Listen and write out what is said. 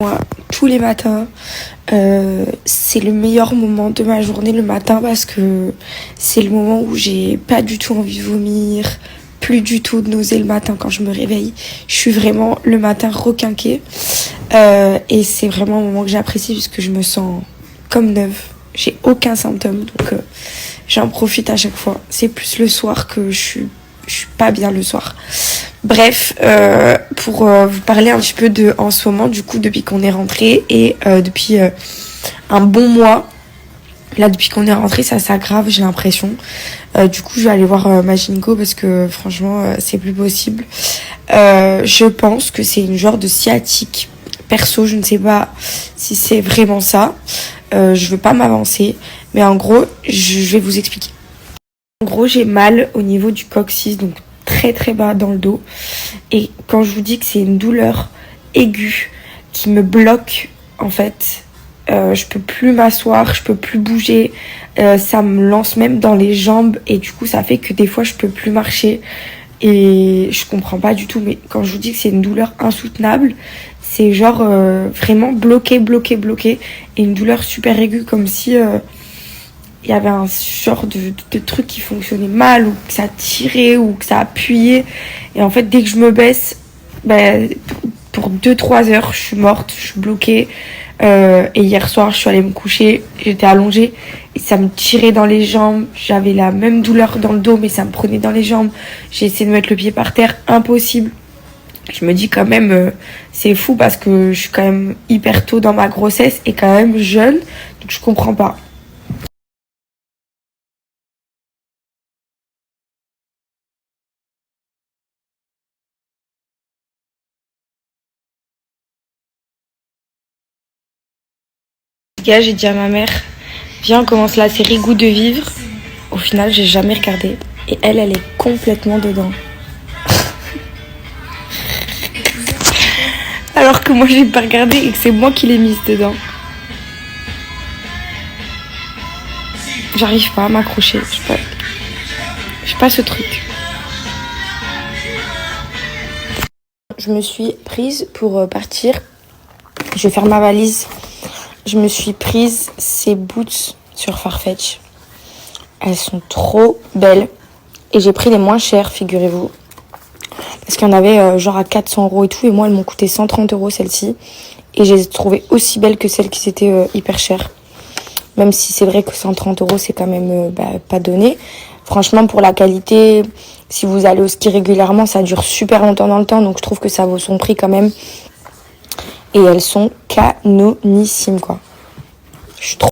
Moi, tous les matins, c'est le meilleur moment de ma journée le matin parce que c'est le moment où j'ai pas du tout envie de vomir, plus du tout de nausées le matin quand je me réveille. Je suis vraiment le matin requinquée et c'est vraiment un moment que j'apprécie puisque je me sens comme neuve. J'ai aucun symptôme donc j'en profite à chaque fois. C'est plus le soir que je suis pas bien le soir. Bref, pour vous parler un petit peu de en ce moment, du coup, depuis qu'on est rentré et depuis un bon mois, là, depuis qu'on est rentré, ça s'aggrave, j'ai l'impression. Du coup, je vais aller voir ma gynéco parce que franchement, c'est plus possible. Je pense que c'est une genre de sciatique. Perso, je ne sais pas si c'est vraiment ça. Je veux pas m'avancer, mais en gros, je vais vous expliquer. En gros, j'ai mal au niveau du coccyx, donc très très bas dans le dos. Et quand je vous dis que c'est une douleur aiguë qui me bloque, en fait, je peux plus m'asseoir, je peux plus bouger. Ça me lance même dans les jambes et du coup, ça fait que des fois, je peux plus marcher. Et je comprends pas du tout, mais quand je vous dis que c'est une douleur insoutenable, c'est genre vraiment bloqué. Et une douleur super aiguë, comme si il y avait un genre de truc qui fonctionnait mal, ou que ça tirait, ou que ça appuyait. Et en fait, dès que je me baisse, pour 2-3 heures, je suis morte, je suis bloquée. Et hier soir, je suis allée me coucher, j'étais allongée, et ça me tirait dans les jambes. J'avais la même douleur dans le dos, mais ça me prenait dans les jambes. J'ai essayé de mettre le pied par terre, impossible. Je me dis quand même, c'est fou parce que je suis quand même hyper tôt dans ma grossesse et quand même jeune, donc je comprends pas. Les gars, j'ai dit à ma mère, viens, on commence la série Goût de vivre. Au final, j'ai jamais regardé. Et elle est complètement dedans. Alors que moi, j'ai pas regardé et que c'est moi qui l'ai mise dedans. J'arrive pas à m'accrocher. J'ai pas ce truc. Je me suis prise pour partir. Je vais faire ma valise. Je me suis prise ces boots sur Farfetch. Elles sont trop belles. Et j'ai pris les moins chères, figurez-vous. Parce qu'il y en avait genre à 400 € et tout. Et moi, elles m'ont coûté 130 € celles-ci. Et je les ai trouvées aussi belles que celles qui étaient hyper chères. Même si c'est vrai que 130 € c'est quand même pas donné. Franchement, pour la qualité, si vous allez au ski régulièrement, ça dure super longtemps dans le temps. Donc je trouve que ça vaut son prix quand même. Et elles sont canonissimes, quoi. Je suis trop